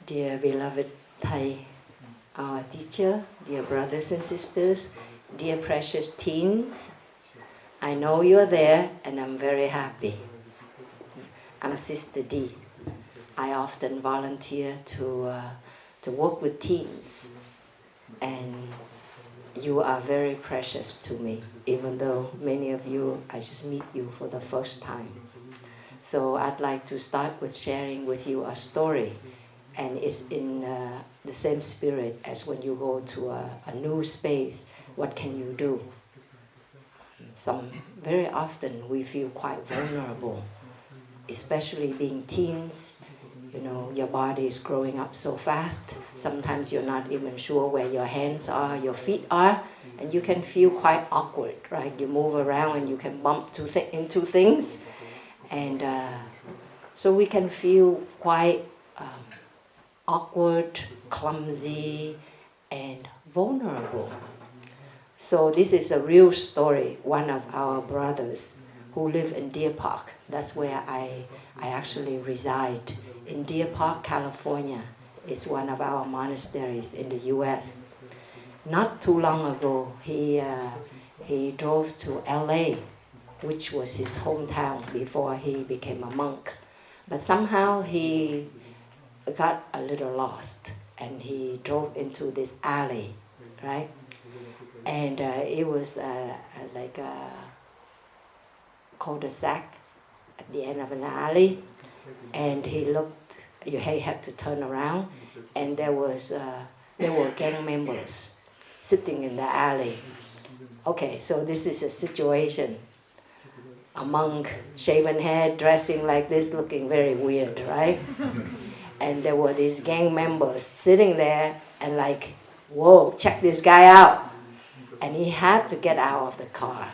Dear beloved Thai, our teacher, dear brothers and sisters, dear precious teens, I know you're there and I'm very happy. I'm Sister D. I often volunteer to work with teens, and you are very precious to me, even though many of you, I just meet you for the first time. So I'd like to start with sharing with you a story. And it's in the same spirit as when you go to a new space, what can you do? Very often we feel quite vulnerable, especially being teens. You know, your body is growing up so fast. Sometimes you're not even sure where your hands are, your feet are, and you can feel quite awkward, right? You move around and you can bump into things. And so we can feel quite awkward, clumsy, and vulnerable. So this is a real story. One of our brothers who live in Deer Park, that's where I actually reside. In Deer Park, California, is one of our monasteries in the U.S. Not too long ago, he drove to LA, which was his hometown before he became a monk. But somehow he got a little lost, and he drove into this alley, right? And it was like a cul-de-sac at the end of an alley, and he had to turn around, and there were gang members sitting in the alley. Okay, so this is a situation. A monk, shaven head, dressing like this, looking very weird, right? And there were these gang members sitting there and like, whoa, check this guy out. And he had to get out of the car.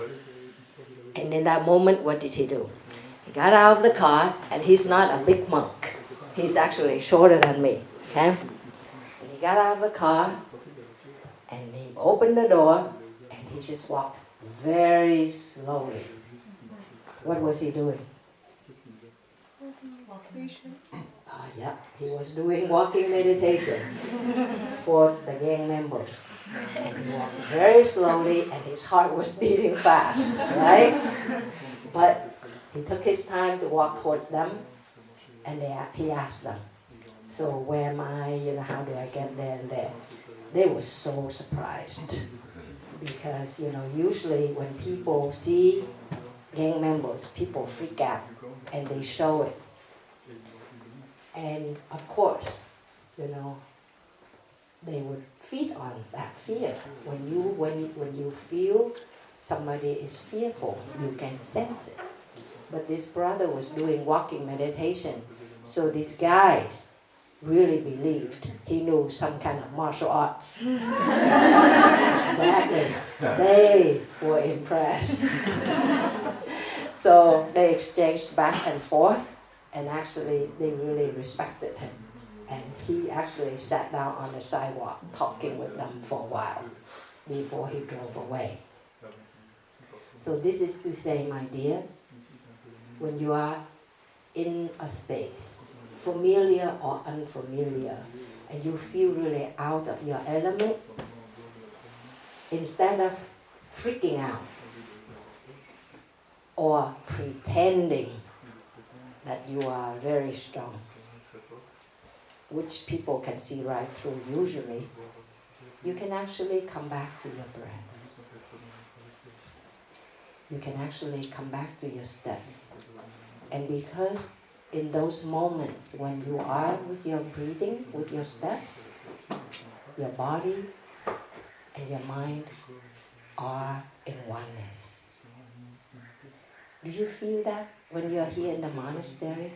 And in that moment, what did he do? He got out of the car, and he's not a big monk. He's actually shorter than me, okay? And he got out of the car, and he opened the door, and he just walked very slowly. What was he doing? Yeah, he was doing walking meditation towards the gang members. And he walked very slowly, and his heart was beating fast, right? But he took his time to walk towards them, and he asked them, so where am I, how do I get there and there? They were so surprised, because, usually when people see gang members, people freak out, and they show it. And of course, they would feed on that fear. When you feel somebody is fearful, you can sense it. But this brother was doing walking meditation, so these guys really believed he knew some kind of martial arts. Exactly. They were impressed. So they exchanged back and forth. And actually, they really respected him. And he actually sat down on the sidewalk talking with them for a while before he drove away. So this is to say, my dear, when you are in a space, familiar or unfamiliar, and you feel really out of your element, instead of freaking out or pretending that you are very strong, which people can see right through usually, you can actually come back to your breath. You can actually come back to your steps. And because in those moments when you are with your breathing, with your steps, your body and your mind are in oneness. Do you feel that when you're here in the monastery?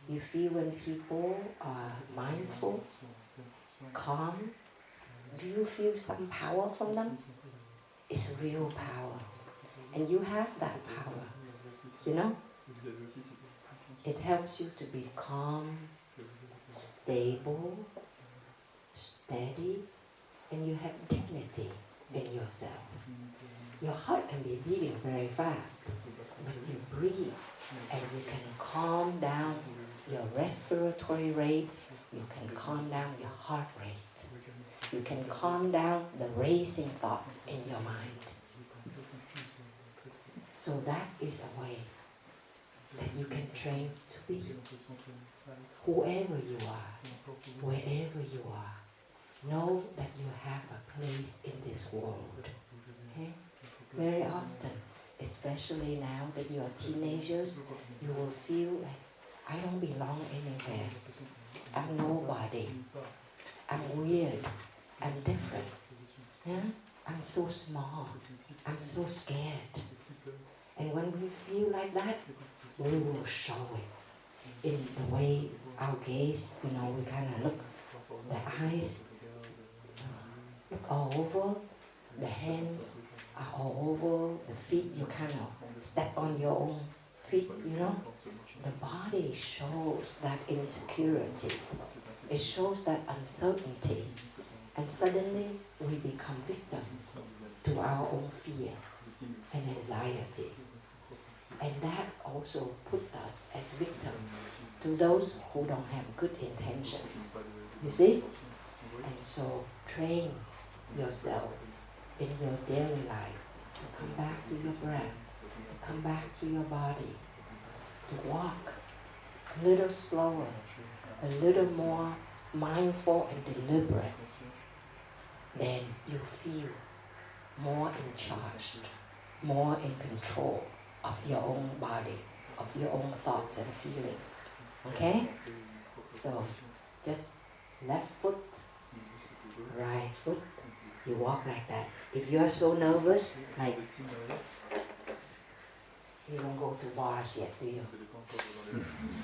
You feel when people are mindful, calm? Do you feel some power from them? It's real power. And you have that power, you know? It helps you to be calm, stable, steady, and you have dignity in yourself. Your heart can be beating very fast, but you breathe and you can calm down your respiratory rate, you can calm down your heart rate, you can calm down the racing thoughts in your mind. So that is a way that you can train to be. Whoever you are, wherever you are, know that you have a place in this world. Okay? Very often, especially now that you are teenagers, you will feel like, I don't belong anywhere. I'm nobody. I'm weird. I'm different. Yeah? I'm so small. I'm so scared. And when we feel like that, we will show it in the way our gaze, we kind of look, the eyes look all over, the hands are all over, the feet, you kind of step on your own feet, The body shows that insecurity. It shows that uncertainty. And suddenly we become victims to our own fear and anxiety. And that also puts us as victims to those who don't have good intentions. You see? And so train yourselves in your daily life to come back to your breath, to come back to your body, to walk a little slower, a little more mindful and deliberate. Then you feel more in charge, more in control of your own body, of your own thoughts and feelings. Okay? So just left foot, right foot, you walk like that. If you're so nervous, like you don't go to bars yet, do you?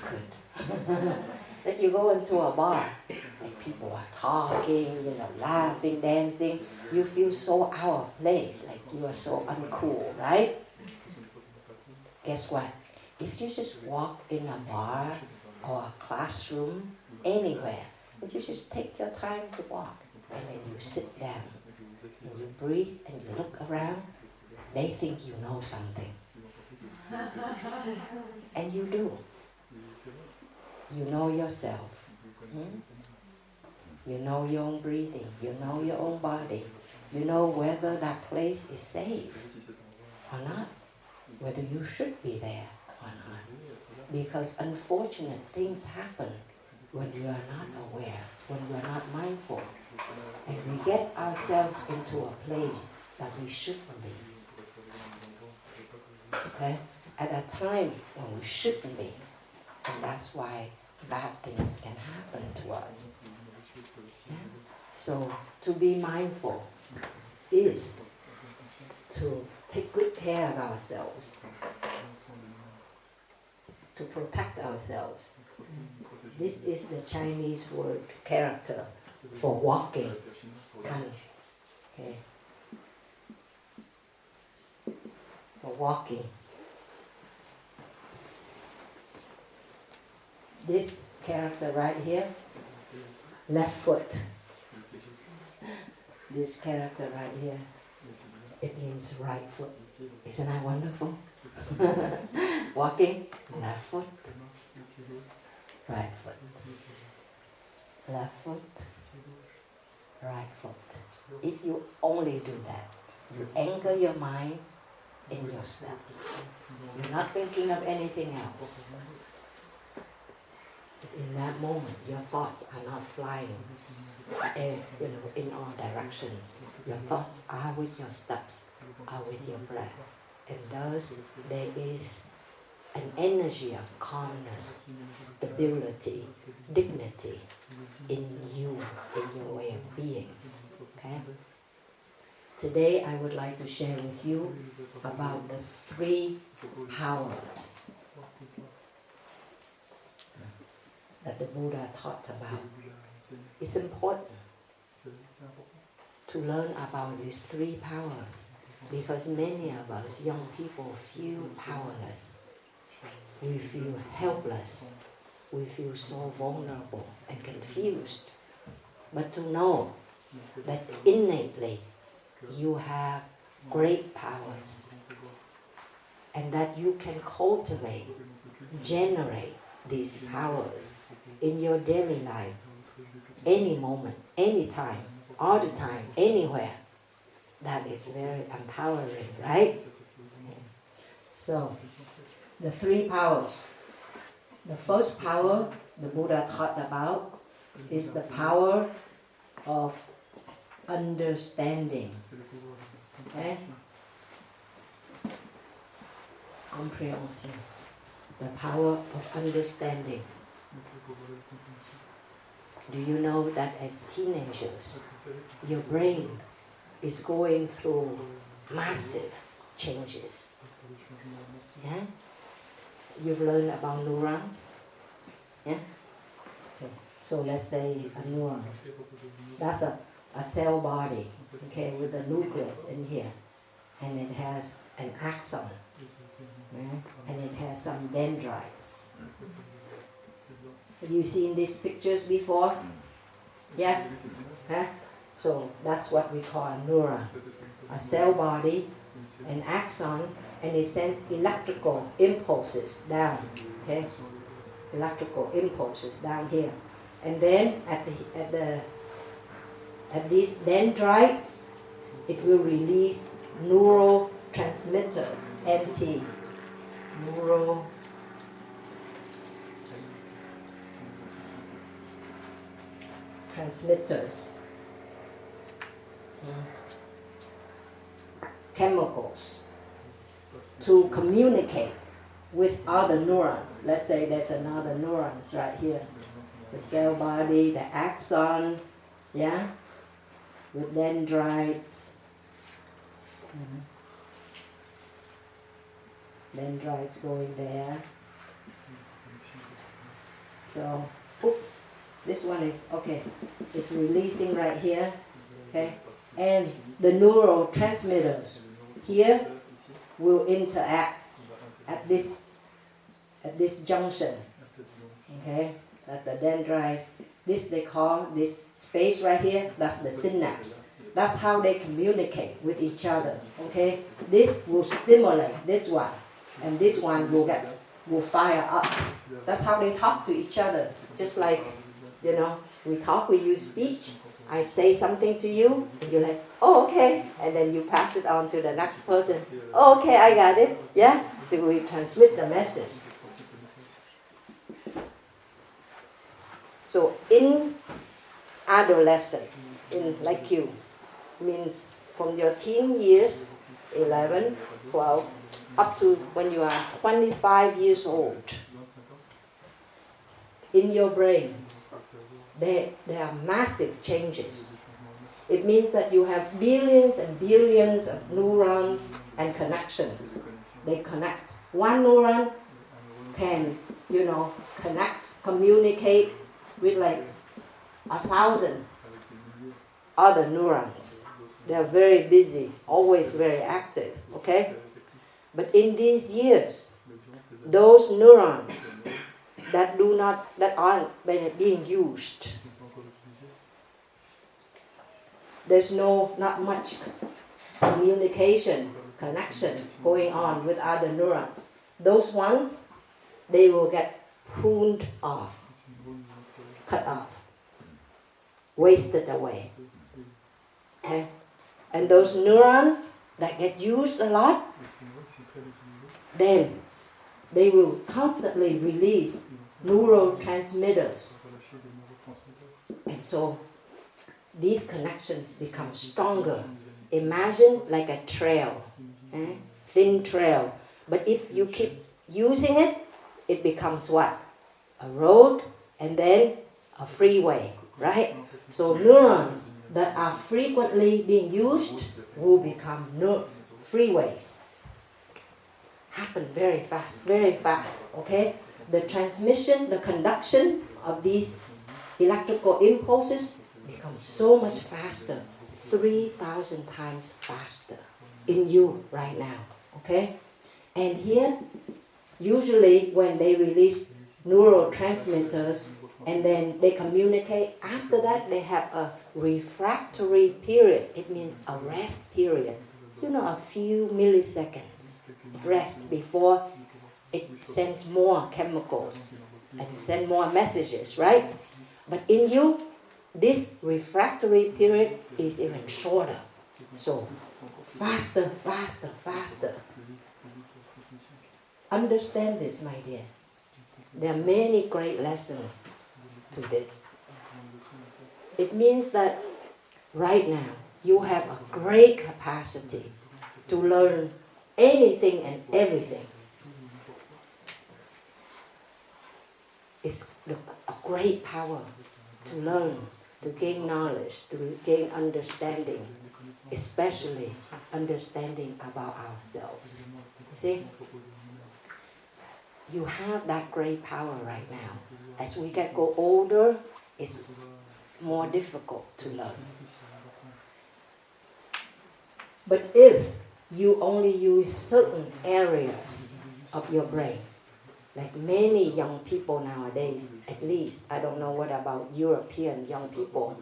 Good. Then you go into a bar, and people are talking, laughing, dancing. You feel so out of place, like you are so uncool, right? Guess what? If you just walk in a bar or a classroom, anywhere, if you just take your time to walk, and then you sit down, and you breathe, and you look around, they think you know something. And you do. You know yourself. You know your own breathing. You know your own body. You know whether that place is safe or not. Whether you should be there or not. Because unfortunate things happen when you are not aware, when you are not mindful. And we get ourselves into a place that we shouldn't be. Okay? At a time when we shouldn't be. And that's why bad things can happen to us. Yeah? So to be mindful is to take good care of ourselves, to protect ourselves. This is the Chinese word character for walking. Okay. For walking. This character right here, left foot. This character right here, it means right foot. Isn't that wonderful? Walking, left foot, right foot. Left foot, right foot. If you only do that, you anchor your mind in your steps. You're not thinking of anything else. In that moment, your thoughts are not flying in all directions. Your thoughts are with your steps, are with your breath. And thus, there is an energy of calmness, stability, dignity in you, in your way of being. Okay? Today I would like to share with you about the 3 powers that the Buddha taught about. It's important to learn about these 3 powers because many of us young people feel powerless. We feel helpless. We feel so vulnerable and confused. But to know that innately you have great powers and that you can cultivate, generate these powers in your daily life, any moment, any time, all the time, anywhere. That is very empowering, right? So, the 3 powers. The first power the Buddha taught about is the power of understanding. Okay? Comprehension. The power of understanding. Do you know that as teenagers, your brain is going through massive changes? Yeah? You've learned about neurons? Yeah? Okay. So let's say a neuron. That's a cell body, okay, with a nucleus in here. And it has an axon. Yeah? And it has some dendrites. Have you seen these pictures before? Yeah? Huh? So that's what we call a neuron. A cell body, an axon, and it sends electrical impulses down. Okay? Electrical impulses down here. And then at these dendrites, it will release neurotransmitters, neurotransmitters, chemicals, to communicate with other neurons. Let's say there's another neurons right here. The cell body, the axon, yeah, with dendrites. Dendrites going there. So, oops, this one is, okay, it's releasing right here, okay, and the neurotransmitters here will interact at this junction, okay, at the dendrites. This they call this space right here, that's the synapse. That's how they communicate with each other, okay. This will stimulate this one, and this one will fire up. That's how they talk to each other. Just like, you know, we talk, we use speech. I say something to you, and you're like, oh, okay. And then you pass it on to the next person. Oh, okay, I got it. Yeah? So we transmit the message. So in adolescence, like you, means from your teen years, 11, 12, up to when you are 25 years old, in your brain, there are massive changes. It means that you have billions and billions of neurons and connections. They connect. One neuron can, connect, communicate with like 1,000 other neurons. They are very busy, always very active, okay? But in these years, those neurons that aren't being used, there's not much communication, connection going on with other neurons. Those ones, they will get pruned off, cut off, wasted away. Okay? And those neurons that get used a lot, then they will constantly release neurotransmitters. And so these connections become stronger. Imagine like a trail, thin trail. But if you keep using it, it becomes what? A road and then a freeway, right? So neurons that are frequently being used will become freeways. Happen very fast, okay? The transmission, the conduction of these electrical impulses becomes so much faster, 3,000 times faster in you right now, okay? And here, usually when they release neurotransmitters and then they communicate, after that they have a refractory period. It means a rest period. You know, a few milliseconds rest before it sends more chemicals and send more messages, right? But in you, this refractory period is even shorter. So faster. Understand this, my dear. There are many great lessons to this. It means that right now you have a great capacity to learn anything and everything. It's a great power to learn, to gain knowledge, to gain understanding, especially understanding about ourselves. You see? You have that great power right now. As we go older, it's more difficult to learn. But if you only use certain areas of your brain, like many young people nowadays, at least, I don't know what about European young people,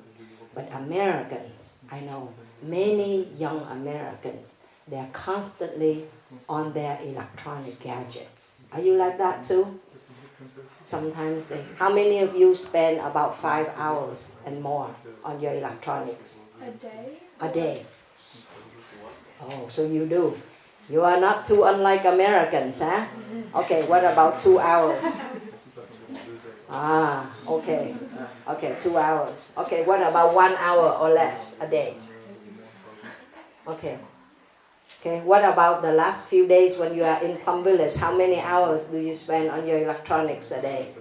but Americans, I know many young Americans, they're constantly on their electronic gadgets. Are you like that too? Sometimes how many of you spend about 5 hours and more on your electronics? A day? A day. Oh, so you do. You are not too unlike Americans, huh? Okay, what about 2 hours? Okay. Okay, 2 hours. Okay, what about 1 hour or less a day? Okay. Okay, what about the last few days when you are in Plum Village? How many hours do you spend on your electronics a day?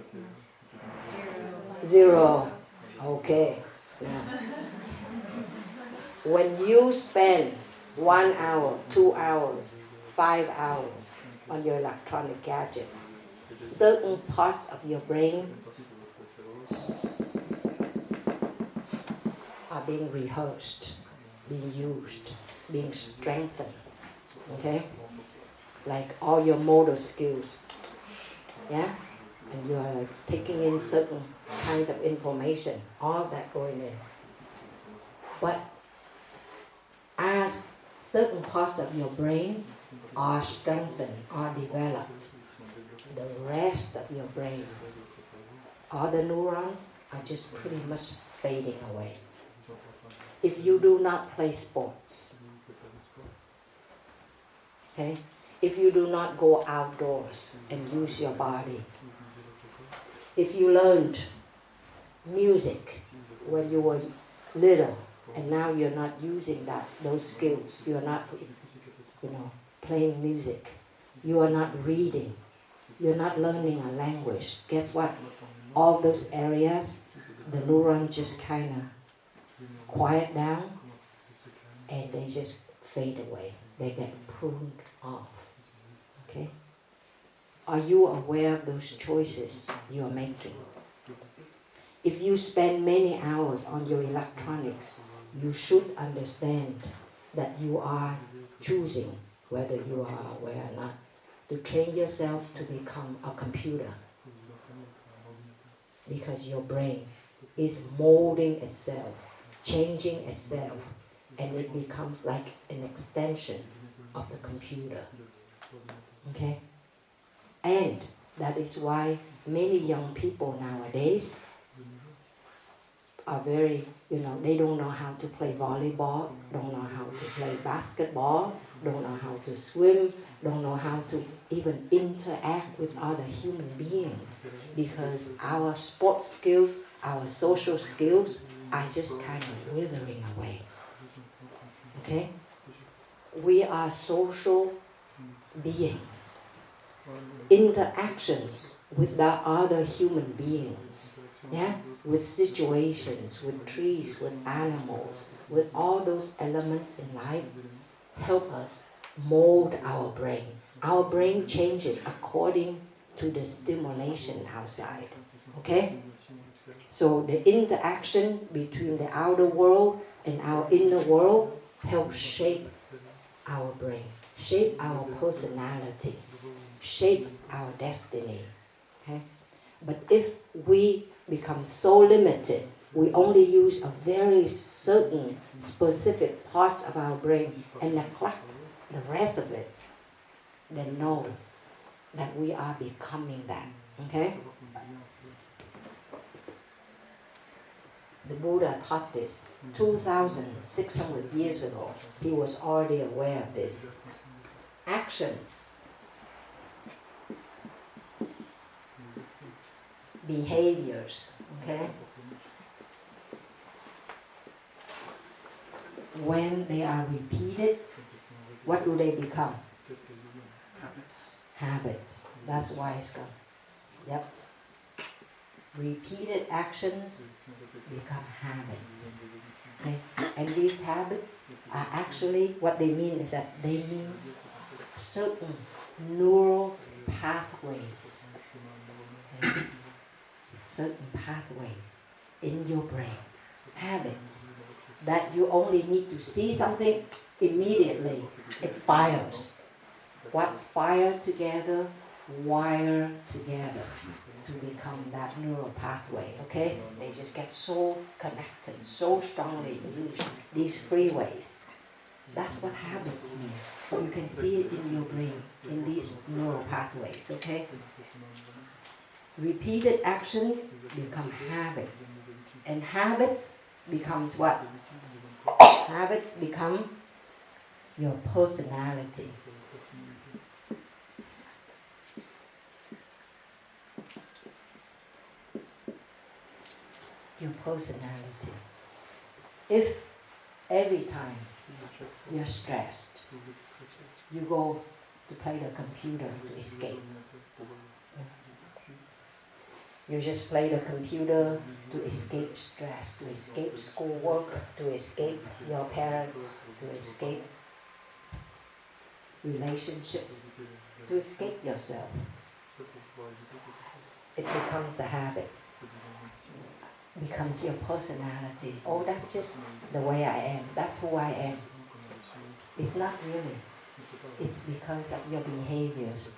0. Okay. Now, when you spend 1 hour, 2 hours, 5 hours on your electronic gadgets, certain parts of your brain are being rehearsed, being used, being strengthened. Okay? Like all your motor skills. Yeah? And you are like taking in certain kinds of information, all that going in. But as certain parts of your brain are strengthened, are developed, the rest of your brain, all the neurons are just pretty much fading away. If you do not play sports, okay? If you do not go outdoors and use your body, if you learned music when you were little and now you're not using those skills, you're not, playing music, you are not reading, you're not learning a language, guess what? All those areas, the neurons just kind of quiet down and they just fade away. They get pruned off. Okay? Are you aware of those choices you are making? If you spend many hours on your electronics, you should understand that you are choosing, whether you are aware or not, to train yourself to become a computer. Because your brain is molding itself, changing itself, and it becomes like an extension of the computer. Okay? And that is why many young people nowadays are very, they don't know how to play volleyball, don't know how to play basketball, don't know how to swim, don't know how to even interact with other human beings, because our sports skills, our social skills are just kind of withering away. Okay? We are social beings. interactions with the other human beings, yeah, with situations, with trees, with animals, with all those elements in life, help us mold our brain. Our brain changes according to the stimulation outside. Okay? So the interaction between the outer world and our inner world helps shape our brain, shape our personality, shape our destiny. Okay? But if we become so limited, we only use a very certain specific parts of our brain and neglect the rest of it, then know that we are becoming that. Okay? The Buddha taught this 2,600 years ago. He was already aware of this. Actions, behaviors, okay? When they are repeated, what do they become? Habits. That's why it's called. Yep. Repeated actions become habits. Okay? And these habits are actually, what they mean is that they mean certain neural pathways. Okay? Certain pathways in your brain. Habits. That you only need to see something, immediately it fires. What fire together, wire together to become that neural pathway, okay? They just get so connected, so strongly used, these freeways. That's what habits mean. You can see it in your brain, in these neural pathways, okay? Repeated actions become habits. And habits becomes what? Habits become your personality. Your personality. If every time you're stressed, you go to play the computer to escape. You just play the computer to escape stress, to escape schoolwork, to escape your parents, to escape relationships, to escape yourself. It becomes a habit. Becomes your personality. Oh, that's just the way I am. That's who I am. It's not really. It's because of your behaviors.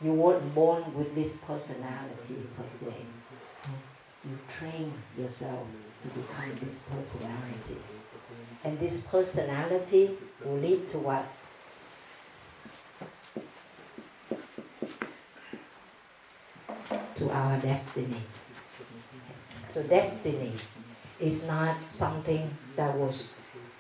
You weren't born with this personality per se. You train yourself to become this personality. And this personality will lead to what? To our destiny. So destiny is not something that was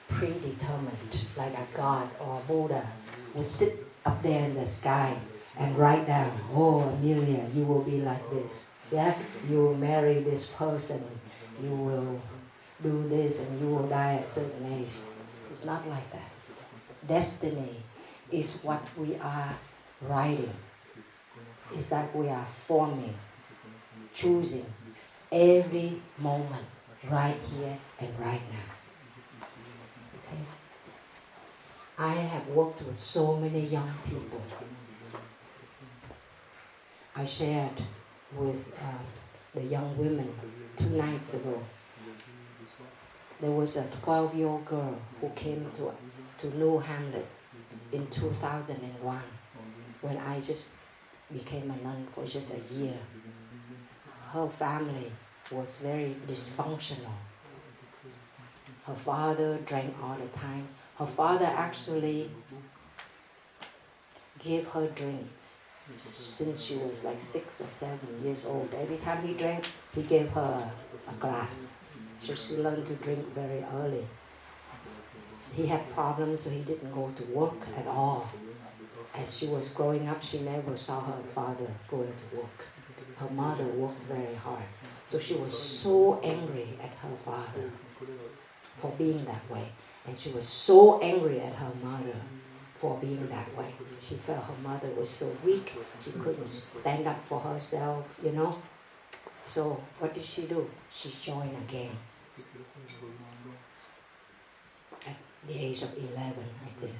predetermined, like a God or a Buddha would sit up there in the sky and write down, oh Amelia, you will be like this. Yeah, you will marry this person, you will do this and you will die at a certain age. It's not like that. Destiny is what we are writing. Is that we are forming, choosing every moment, right here and right now. Okay? I have worked with so many young people. I shared with the young women 2 nights ago. There was a 12-year-old girl who came to New Hamlet in 2001 when I just became a nun for just a year. Her family was very dysfunctional. Her father drank all the time. Her father actually gave her drinks since she was like 6 or 7 years old. Every time he drank, he gave her a glass. So she learned to drink very early. He had problems, so he didn't go to work at all. As she was growing up, she never saw her father going to work. Her mother worked very hard. So she was so angry at her father for being that way. And she was so angry at her mother for being that way. She felt her mother was so weak, she couldn't stand up for herself, you know. So what did she do? She joined a gang. At the age of 11, I think.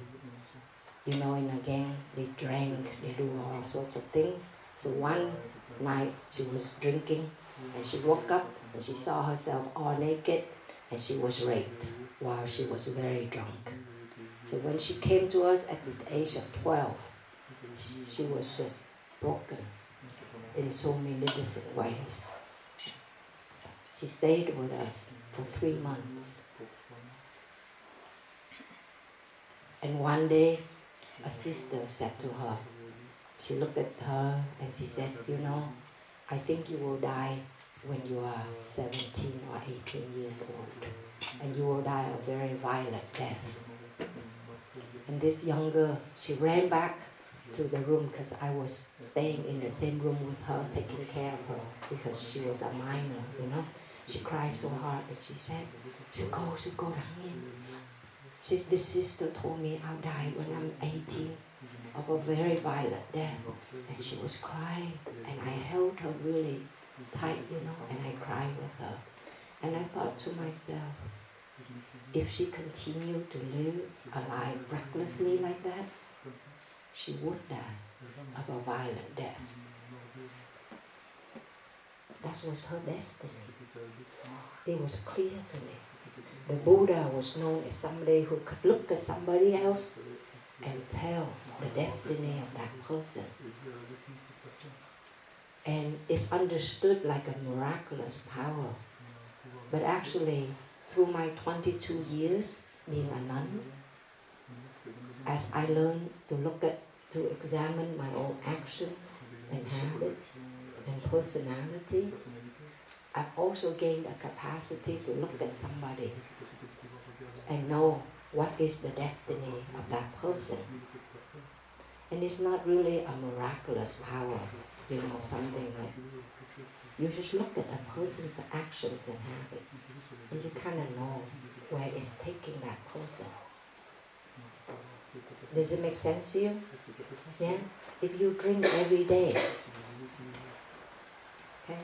You know, in a gang, they drank, they do all sorts of things. So one night, she was drinking, and she woke up, and she saw herself all naked, and she was raped while she was very drunk. So when she came to us at the age of 12, she was just broken in so many different ways. She stayed with us for 3 months. And one day, a sister said to her, she looked at her and she said, you know, I think you will die when you are 17 or 18 years old. And you will die a very violent death. And this young girl, she ran back to the room because I was staying in the same room with her, taking care of her because she was a minor, you know. She cried so hard and she said, Đẳng Nghiêm. This sister told me I'll die when I'm 18 of a very violent death. And she was crying and I held her really tight, you know, and I cried with her. And I thought to myself, if she continued to live a life recklessly like that, she would die of a violent death. That was her destiny. It was clear to me. The Buddha was known as somebody who could look at somebody else and tell the destiny of that person. And it's understood like a miraculous power. But actually, through my 22 years being a nun, as I learned to examine my own actions and habits and personality, I've also gained a capacity to look at somebody and know what is the destiny of that person. And it's not really a miraculous power, you know, something like, you just look at a person's actions and habits, and you kind of know where it's taking that person. Does it make sense to you? Yeah? If you drink every day, okay,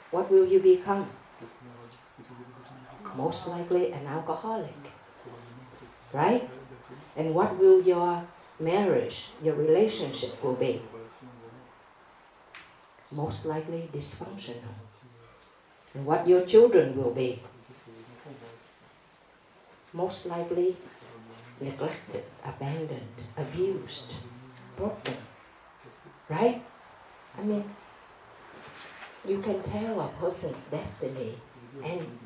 what will you become? Most likely an alcoholic, right? And what will your marriage, your relationship will be? Most likely dysfunctional. And what your children will be? Most likely neglected, abandoned, abused, broken, right? I mean, you can tell a person's destiny and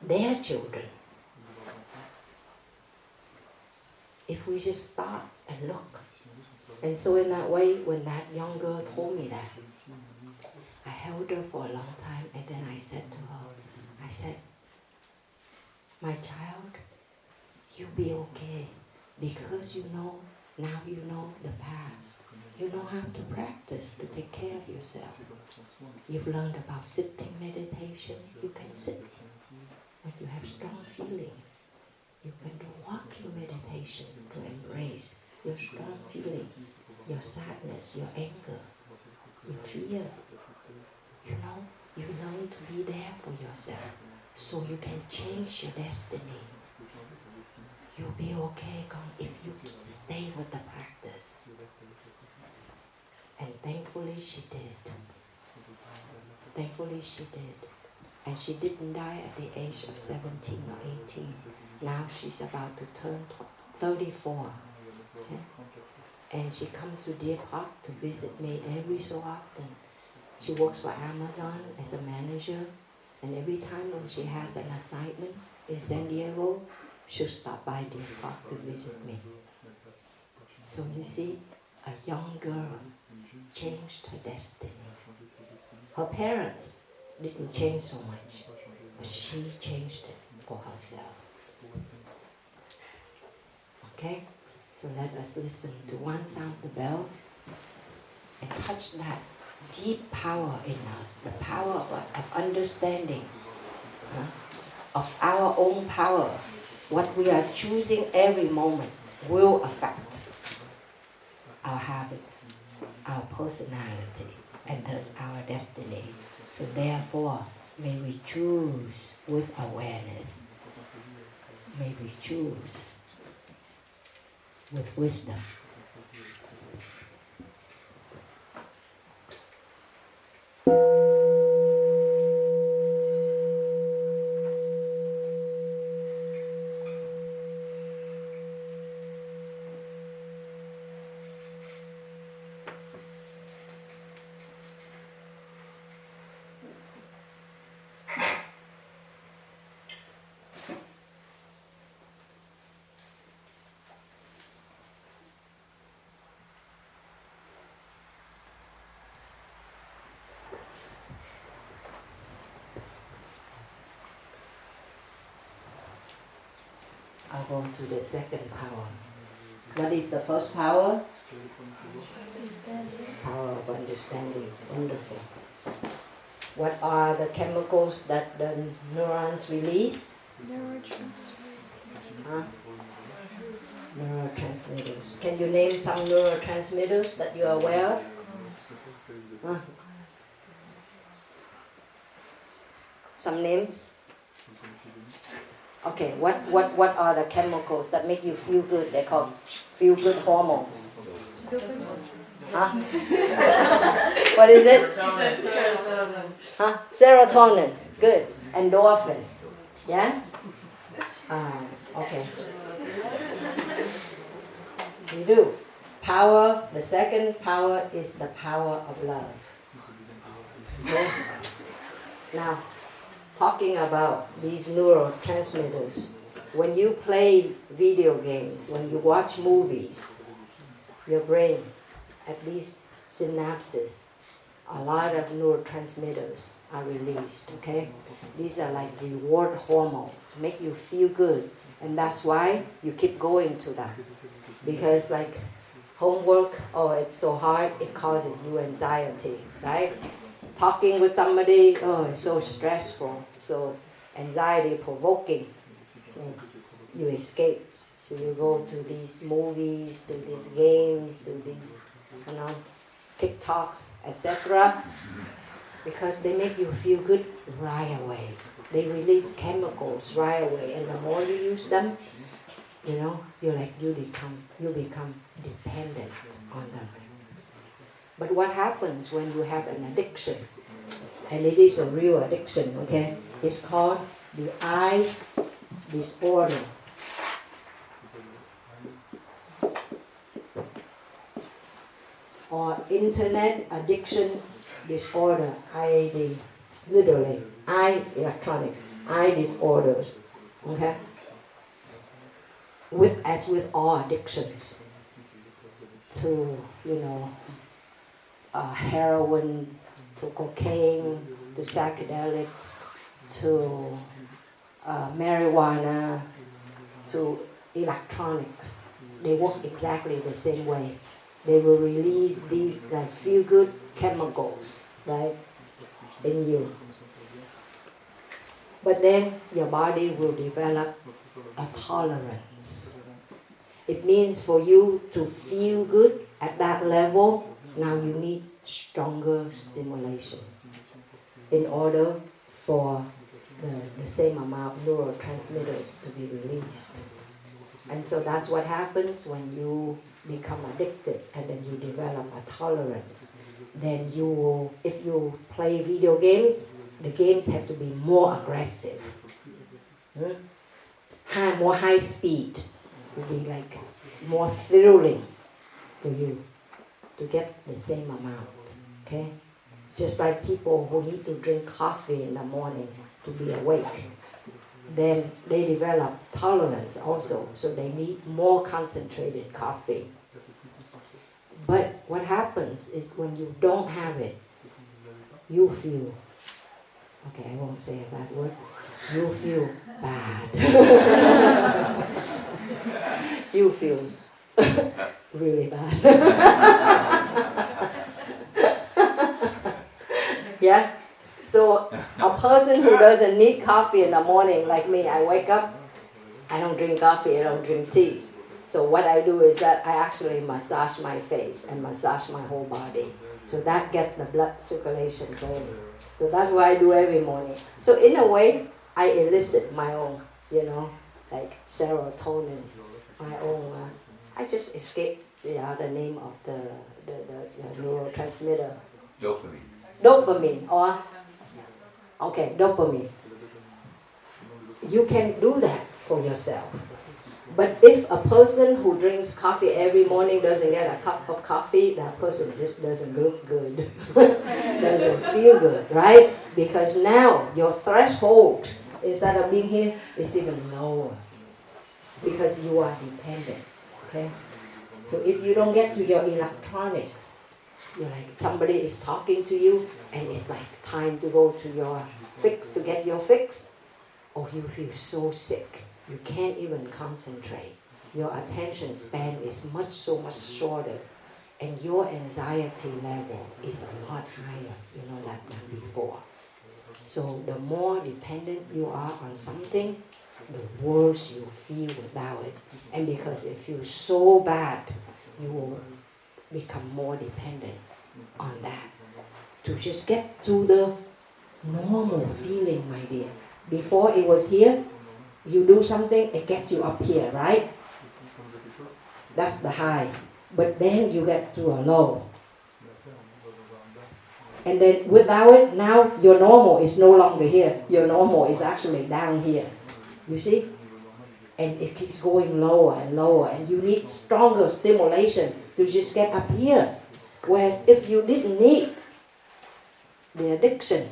their children if we just stop and look. And so in that way, when that young girl told me that, I held her for a long time and then I said to her, I said, my child, you'll be okay because now you know the path. You know how to practice to take care of yourself. You've learned about sitting meditation. You can sit when you have strong feelings. You can do walking meditation to embrace your strong feelings, your sadness, your anger, your fear. You know, you learn to be there for yourself so you can change your destiny. You'll be okay if you stay with the practice. And thankfully she did. Thankfully she did. And she didn't die at the age of 17 or 18. Now she's about to turn 34. Okay? And she comes to Deer Park to visit me every so often. She works for Amazon as a manager. And every time when she has an assignment in San Diego, she'll stop by Deer Park to visit me. So you see, a young girl changed her destiny. Her parents didn't change so much, but she changed it for herself. Okay? So let us listen to one sound of the bell and touch that deep power in us, the power of understanding, of our own power. What we are choosing every moment will affect habits, our personality, and thus our destiny. So therefore, may we choose with awareness. May we choose with wisdom. I'll go to the second power. What is the first power? Power of understanding. Wonderful. What are the chemicals that the neurons release? Neurotransmitters. Can you name some neurotransmitters that you are aware of? Some names? Okay, what are the chemicals that make you feel good? They're called feel good hormones. Huh? What is it? Huh? Serotonin. Good. Endorphin. Yeah? Okay. You do. Power, the second power is the power of love. Okay? Now, talking about these neurotransmitters, when you play video games, when you watch movies, your brain, at these synapses, a lot of neurotransmitters are released, okay? These are like reward hormones, make you feel good. And that's why you keep going to that. Because like homework, oh, it's so hard, it causes you anxiety, right? Talking with somebody, oh, it's so stressful, so anxiety provoking. So you escape. So you go to these movies, to these games, to these, TikToks, etc. Because they make you feel good right away. They release chemicals right away, and the more you use them, you become dependent on them. But what happens when you have an addiction? And it is a real addiction, okay? It's called the I disorder. Or internet addiction disorder, IAD, literally, electronics, eye disorders, okay? As with all addictions, to, heroin, to cocaine, to psychedelics, to marijuana, to electronics, they work exactly the same way. They will release these feel-good chemicals, right, in you. But then your body will develop a tolerance. It means for you to feel good at that level, now you need stronger stimulation in order for the same amount of neurotransmitters to be released. And so that's what happens when you become addicted and then you develop a tolerance. Then you will, if you play video games, the games have to be more aggressive. More high speed will be like more thrilling for you to get the same amount. Okay? Just like people who need to drink coffee in the morning to be awake. Then they develop tolerance also, so they need more concentrated coffee. But what happens is when you don't have it, you feel, okay, I won't say a bad word, you feel bad. You feel really bad. Yeah? So a person who doesn't need coffee in the morning, like me, I wake up, I don't drink coffee, I don't drink tea. So what I do is that I actually massage my face and massage my whole body. So that gets the blood circulation going. So that's what I do every morning. So in a way, I elicit my own, like serotonin, my own. I just escape the name of the neurotransmitter. Dopamine, or okay, dopamine. You can do that for yourself. But if a person who drinks coffee every morning doesn't get a cup of coffee, that person just doesn't look good, doesn't feel good, right? Because now your threshold, instead of being here, is even lower. Because you are dependent, okay? So if you don't get to your electronics, you're like, somebody is talking to you, and it's like time to go to your fix, to get your fix. Or you feel so sick. You can't even concentrate. Your attention span is so much shorter. And your anxiety level is a lot higher, than before. So the more dependent you are on something, the worse you feel without it. And because it feels so bad, you will become more dependent on that. To just get to the normal feeling, my dear. Before it was here, you do something, it gets you up here, right? That's the high. But then you get to a low. And then without it, now your normal is no longer here. Your normal is actually down here. You see? And it keeps going lower and lower. And you need stronger stimulation to just get up here. Whereas if you didn't need the addiction,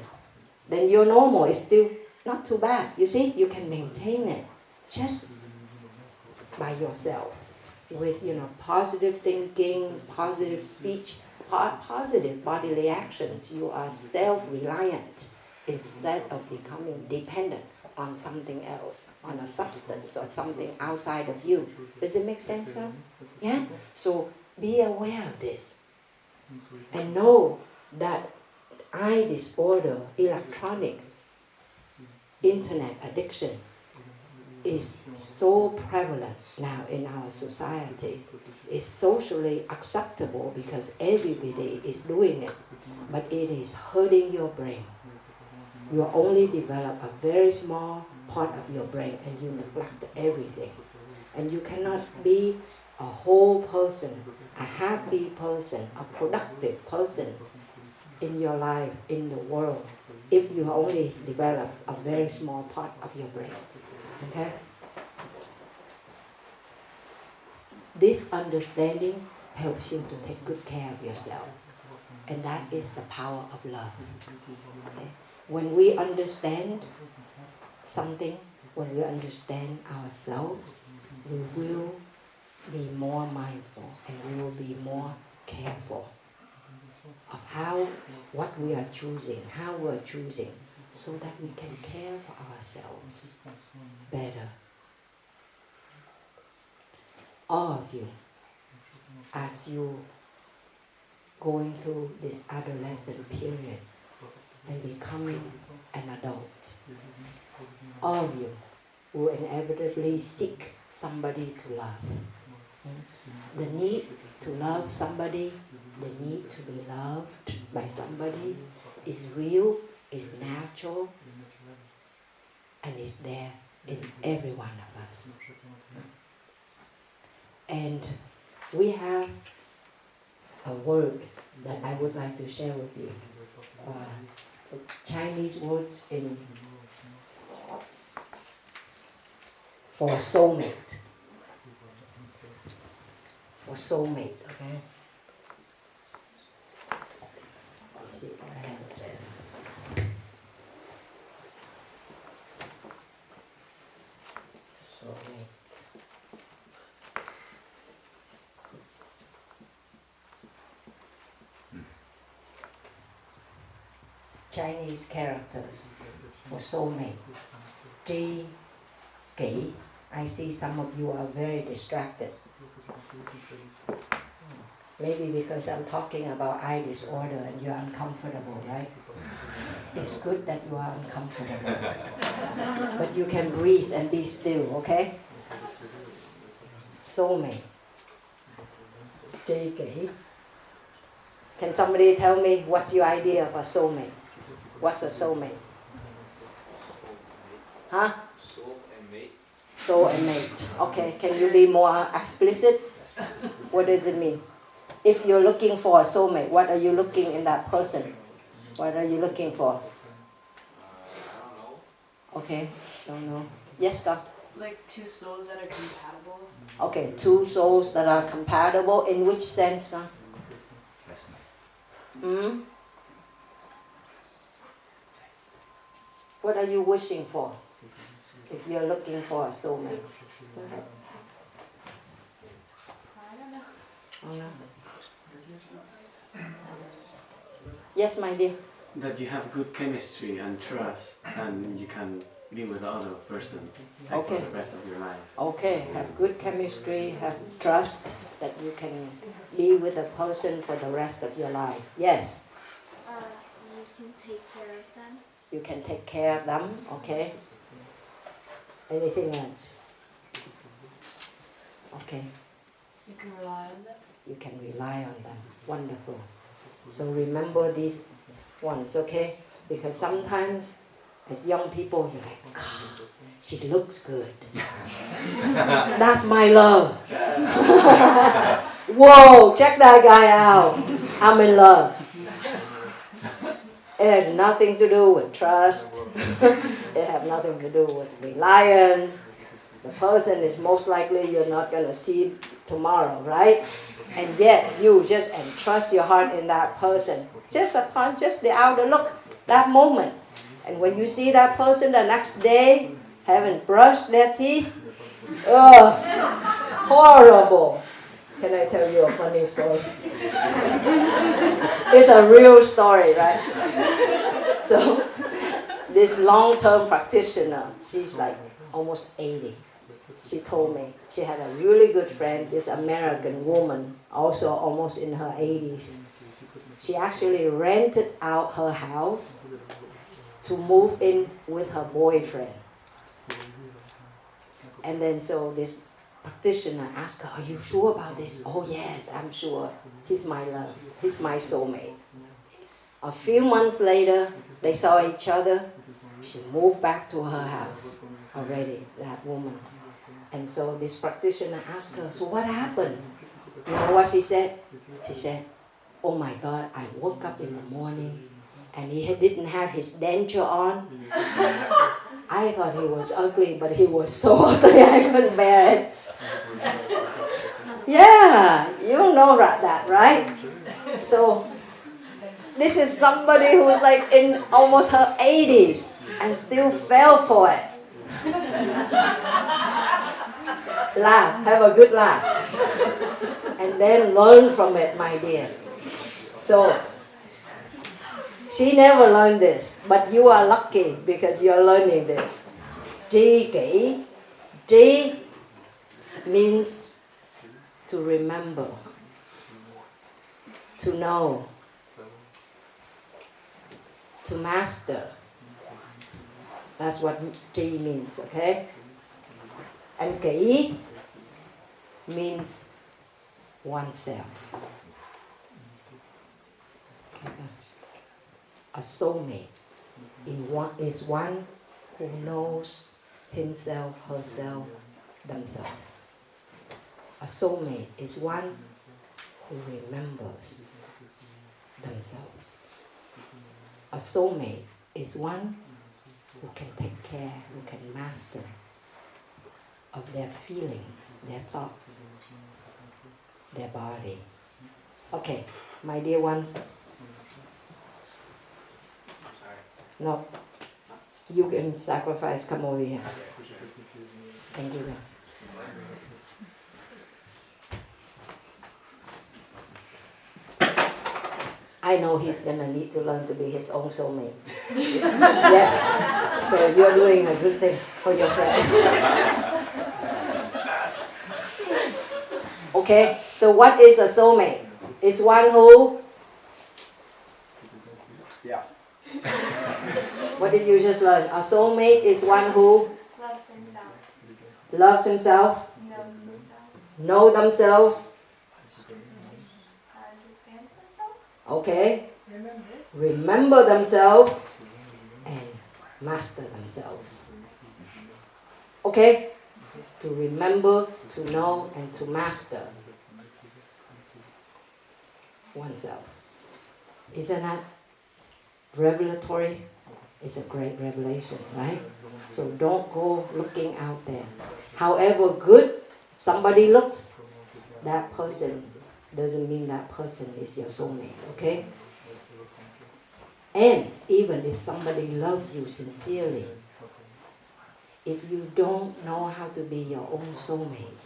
then your normal is still not too bad. You see, you can maintain it just by yourself with, positive thinking, positive speech, positive bodily actions. You are self-reliant instead of becoming dependent on something else, on a substance or something outside of you. Does it make sense now? Yeah? So be aware of this and know that eye disorder, electronic, internet addiction is so prevalent now in our society. It's socially acceptable because everybody is doing it, but it is hurting your brain. You only develop a very small part of your brain and you neglect everything. And you cannot be a whole person, a happy person, a productive person in your life, in the world, if you only develop a very small part of your brain. Okay? This understanding helps you to take good care of yourself. And that is the power of love. Okay? When we understand something, when we understand ourselves, we will be more mindful and we will be more careful of what we are choosing, how we are choosing, so that we can care for ourselves better. All of you, as you going through this adolescent period and becoming an adult, all of you will inevitably seek somebody to love. The need to love somebody, the need to be loved by somebody is real, is natural, and is there in every one of us. And we have a word that I would like to share with you. The Chinese words for soulmate. For soulmate, okay? Let's see, I have it there. Soulmate. Chinese characters for soulmate. Tri, Kỷ. I see some of you are very distracted. Maybe because I'm talking about eye disorder and you're uncomfortable, right? It's good that you are uncomfortable. But you can breathe and be still, okay? soulmate. Tri kỷ. Can somebody tell me what's your idea of a soulmate? What's a soulmate? Huh? Soul and mate. Soul and mate. Okay, can you be more explicit? What does it mean? If you're looking for a soulmate, what are you looking in that person? What are you looking for? I don't know. Okay, don't know. Yes, God? Like two souls that are compatible. Okay, two souls that are compatible. In which sense, God? Hmm? What are you wishing for? If you're looking for a soulmate. Go ahead. I don't know. Oh, no. Yes, my dear. That you have good chemistry and trust, and you can be with the other person like Okay. for the rest of your life. Okay, have good chemistry, have trust that you can be with a person for the rest of your life. Yes, You can take care of them. you can take care of them. Okay. Anything else? Okay, You can rely on them. you can rely on them. Wonderful. So remember these ones, okay? Because sometimes as young people, you're like, God, she looks good. That's my love. Whoa, check that guy out. I'm in love. It has nothing to do with trust. It has nothing to do with reliance. The person is most likely you're not going to see tomorrow, right? And yet you just entrust your heart in that person. Just upon just the outer look, that moment. And when you see that person the next day, haven't brushed their teeth, horrible. Can I tell you a funny story? It's a real story, right? So, this long-term practitioner, she's like almost 80. She told me she had a really good friend, this American woman, also almost in her 80s. She actually rented out her house to move in with her boyfriend. And then so this practitioner asked her, are you sure about this? Oh yes, I'm sure. He's my love. He's my soulmate. A few months later, they saw each other. She moved back to her house already, that woman. And so this practitioner asked her, so what happened? You know what she said? She said, oh my God, I woke up in the morning and he didn't have his denture on. I thought he was ugly, but he was so ugly I couldn't bear it. Yeah, you know that, right? So this is somebody who's like in almost her 80s and still fell for it. Laugh, have a good laugh. And then learn from it, my dear. So, she never learned this, but you are lucky because you are learning this. Tri kỷ. Tri means to remember, to know, to master. That's what tri means, okay? And kỷ means oneself. A soulmate is one who knows himself, herself, themselves. A soulmate is one who remembers themselves. A soulmate is one who can take care, who can master of their feelings, their thoughts, their body. Okay, my dear ones. No, you can sacrifice. Come over here. Thank you. I know he's gonna need to learn to be his own soulmate. Yes. So you're doing a good thing for your friend. Okay. So what is a soulmate? It's one who. Yeah. What did you just learn? A soulmate is one who Love themselves. loves himself, Know themselves. know themselves, Understand themselves? okay, remember themselves, and master themselves. Okay? To remember, to know, and to master oneself. Isn't that revelatory? It's a great revelation, right? So don't go looking out there. However good somebody looks, that person doesn't mean that person is your soulmate, okay? And even if somebody loves you sincerely, if you don't know how to be your own soulmate,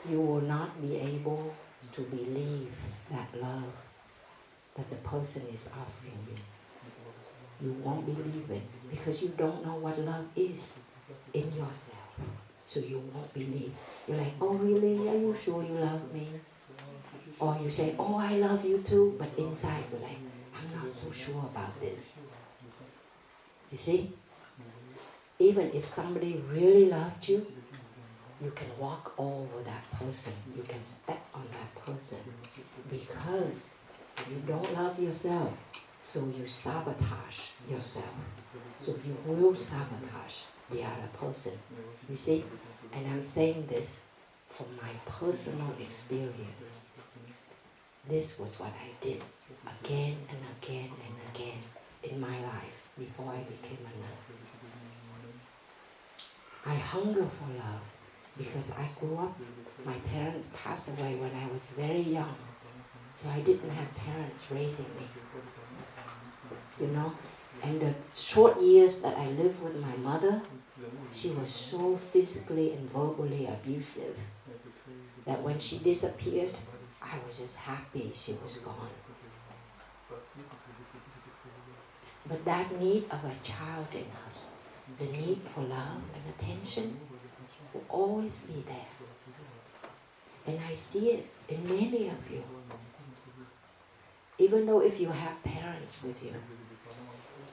you will not be able to believe that love that the person is offering you. You won't believe it because you don't know what love is in yourself. So you won't believe. You're like, oh really? Are you sure you love me? Or you say, oh I love you too, but inside you're like, I'm not so sure about this. You see? Even if somebody really loved you, you can walk over that person. You can step on that person because you don't love yourself. So you sabotage yourself. So you will sabotage the other person. You see? And I'm saying this from my personal experience. This was what I did again and again and again in my life before I became a nun. I hunger for love because I grew up, my parents passed away when I was very young. So I didn't have parents raising me, you know. And the short years that I lived with my mother, she was so physically and verbally abusive that when she disappeared, I was just happy she was gone. But that need of a child in us, the need for love and attention, will always be there. And I see it in many of you. Even though if you have parents with you,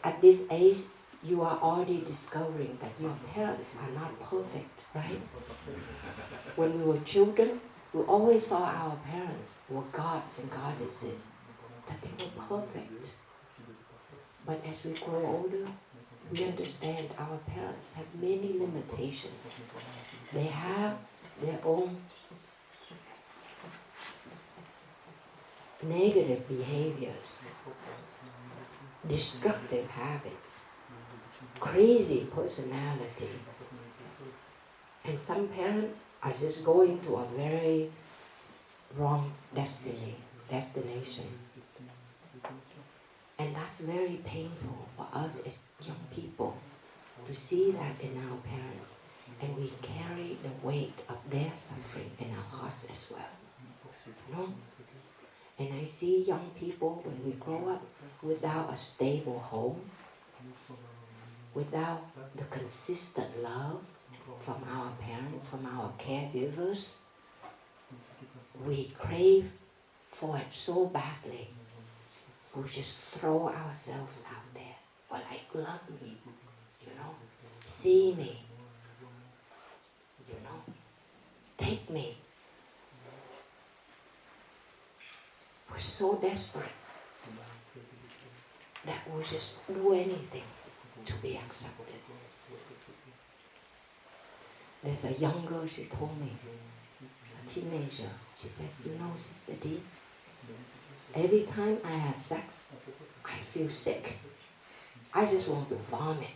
at this age, you are already discovering that your parents are not perfect, right? When we were children, we always saw our parents were gods and goddesses, that they were perfect. But as we grow older, we understand our parents have many limitations. They have their own negative behaviors, destructive habits, crazy personality. And some parents are just going to a very wrong destination. And that's very painful for us as young people to see that in our parents. And we carry the weight of their suffering in our hearts as well. You know? And I see young people, when we grow up without a stable home, without the consistent love from our parents, from our caregivers, we crave for it so badly. We just throw ourselves out there. Well, like, love me, you know, see me, you know, take me. We're so desperate that we'll just do anything to be accepted. There's a young girl, she told me, a teenager, she said, you know, Sister D, every time I have sex, I feel sick. I just want to vomit.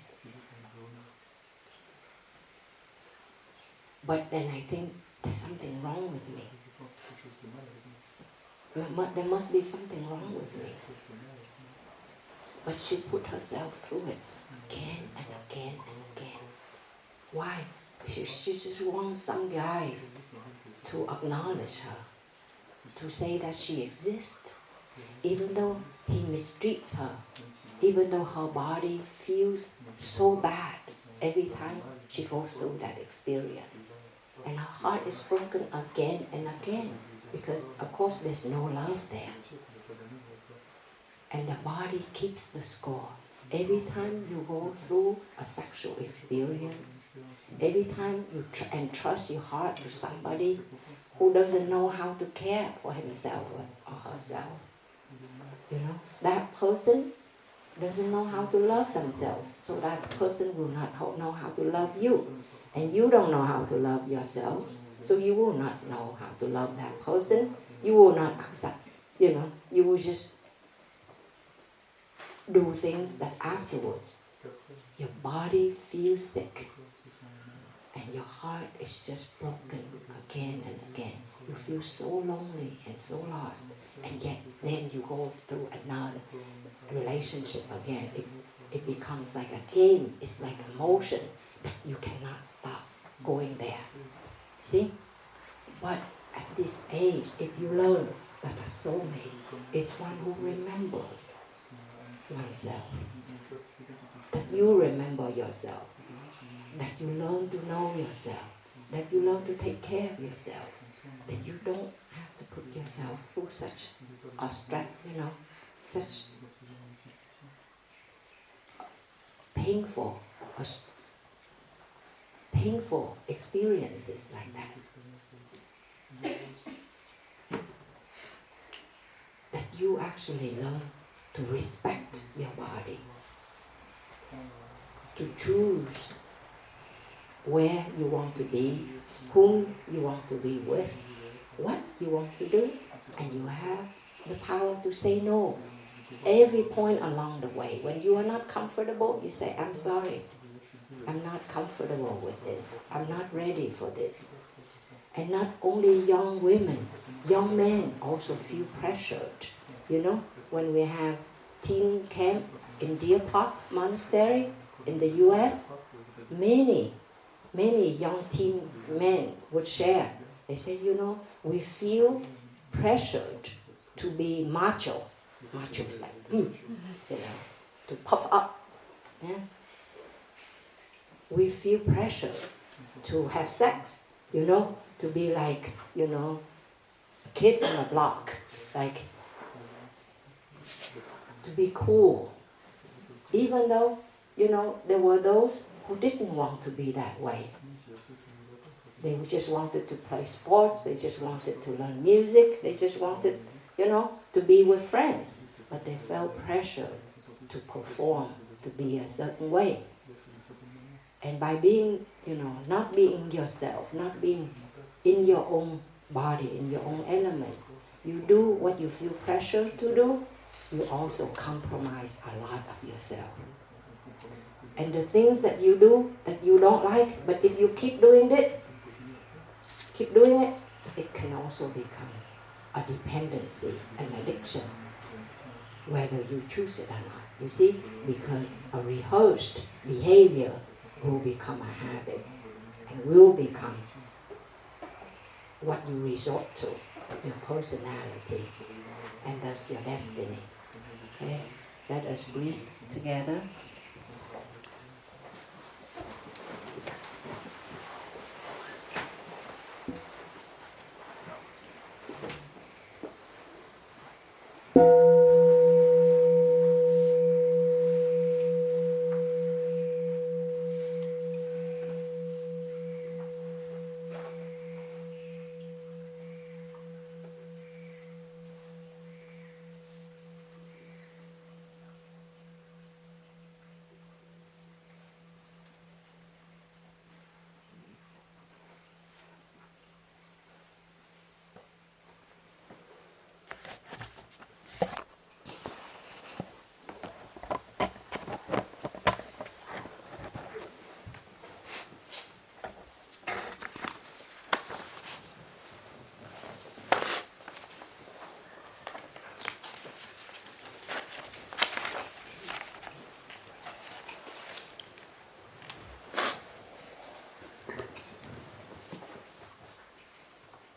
But then I think there's something wrong with me. There must be something wrong with me. But she put herself through it again and again and again. Why? She just wants some guys to acknowledge her, to say that she exists, even though he mistreats her, even though her body feels so bad every time she goes through that experience. And her heart is broken again and again because, of course, there's no love there. And the body keeps the score. Every time you go through a sexual experience, every time you entrust your heart to somebody who doesn't know how to care for himself or herself, that person doesn't know how to love themselves, so that person will not know how to love you. And you don't know how to love yourself, so you will not know how to love that person. You will not accept, you will just do things that afterwards your body feels sick and your heart is just broken again and again. You feel so lonely and so lost, and yet then you go through another relationship again. It becomes like a game. It's like a motion, but you cannot stop going there. See? But at this age, if you learn that a soulmate is one who remembers oneself, that you remember yourself, that you learn to know yourself, that you learn to take care of yourself, that you don't have to put yourself through such such painful experiences like that. That you actually learn to respect your body, to choose where you want to be, whom you want to be with, what you want to do, and you have the power to say no. Every point along the way, when you are not comfortable, you say, I'm sorry, I'm not comfortable with this, I'm not ready for this. And not only young women, young men also feel pressured. When we have teen camp in Deer Park Monastery in the US, many young teen men would share. They say, we feel pressured to be macho. Macho is like, to puff up. Yeah? We feel pressured to have sex, to be like, a kid on the block, like, to be cool. Even though, there were those who didn't want to be that way. They just wanted to play sports, they just wanted to learn music, they just wanted, to be with friends. But they felt pressured to perform, to be a certain way. And by being, not being yourself, not being in your own body, in your own element, you do what you feel pressure to do, you also compromise a lot of yourself. And the things that you do that you don't like, but if you keep doing it, it can also become a dependency, an addiction, whether you choose it or not. You see, because a rehearsed behavior will become a habit and will become what you resort to, your personality, and thus your destiny. Okay? Let us breathe together.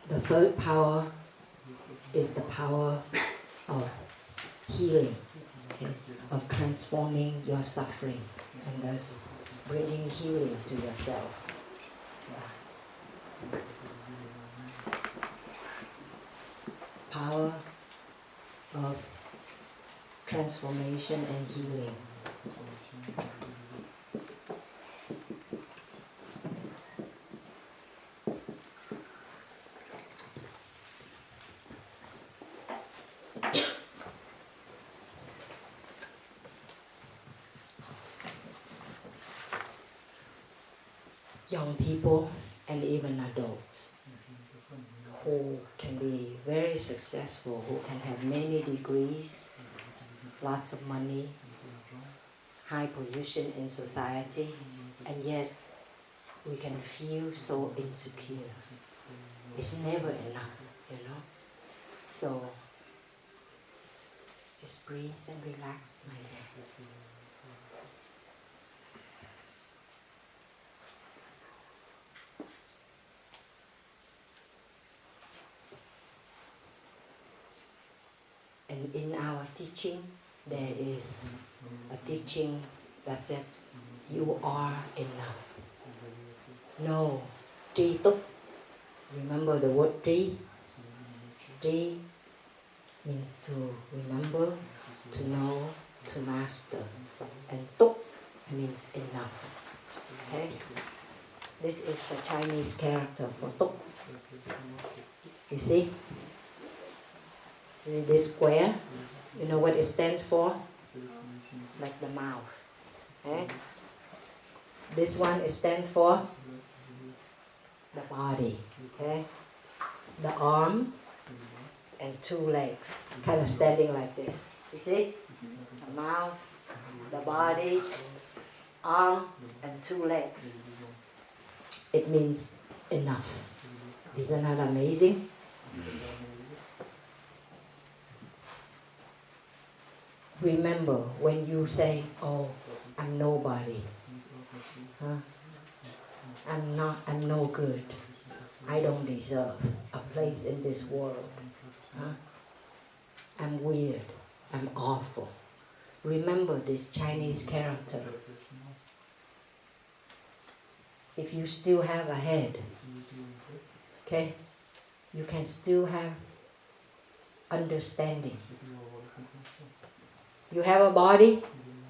The third power is the power of healing, okay? Of transforming your suffering and thus bringing healing to yourself. Power of transformation and healing. Young people and even adults who can be very successful, who can have many degrees, lots of money, high position in society, and yet we can feel so insecure. It's never enough, you know. So just breathe and relax, my dear. And in our teaching, there is a teaching that says, you are enough. No, tri túc. Remember the word tri? Tri means to remember, to know, to master. And túc means enough. Okay? This is the Chinese character for túc. You see? See this square? You know what it stands for? Like the mouth. Okay? This one, it stands for the body. Okay? The arm and two legs, kind of standing like this. You see? The mouth, the body, arm, and two legs. It means enough. Isn't that amazing? Remember, when you say, oh, I'm nobody, I'm no good, I don't deserve a place in this world, I'm weird, I'm awful. Remember this Chinese character. If you still have a head, okay, you can still have understanding. You have a body?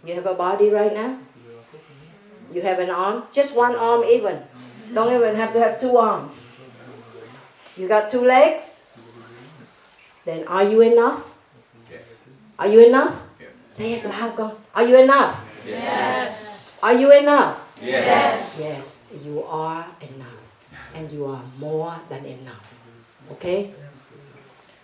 You have a body right now? You have an arm? Just one arm even. Don't even have to have two arms. You got two legs? Then are you enough? Yes. Are you enough? Yes. Say it loud, go. Are you enough? Yes. Are you enough? Yes. Yes, you are enough. And you are more than enough. Okay?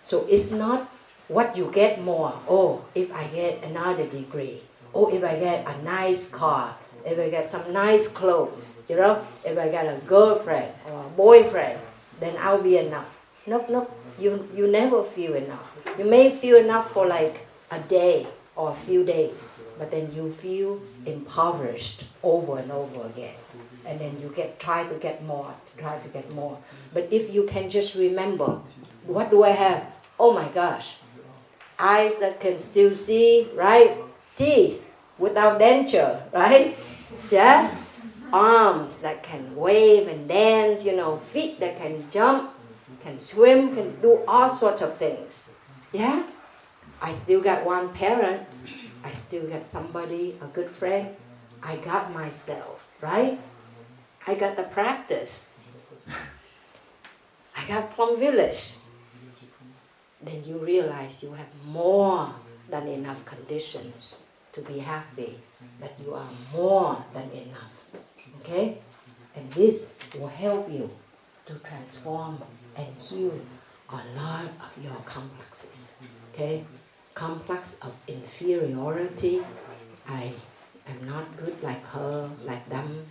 So it's not what you get more. Oh, if I get another degree. Oh, if I get a nice car. If I get some nice clothes. You know? If I get a girlfriend or a boyfriend, then I'll be enough. Nope. You never feel enough. You may feel enough for like a day or a few days. But then you feel impoverished over and over again. And then you try to get more. But if you can just remember, what do I have? Oh my gosh. Eyes that can still see, right? Teeth without denture, right? Yeah? Arms that can wave and dance, you know, feet that can jump, can swim, can do all sorts of things. Yeah? I still got one parent. I still got somebody, a good friend. I got myself, right? I got the practice. I got Plum Village. Then you realize you have more than enough conditions to be happy, that you are more than enough. Okay? And this will help you to transform and heal a lot of your complexes. Okay? Complex of inferiority. I am not good like her, like them.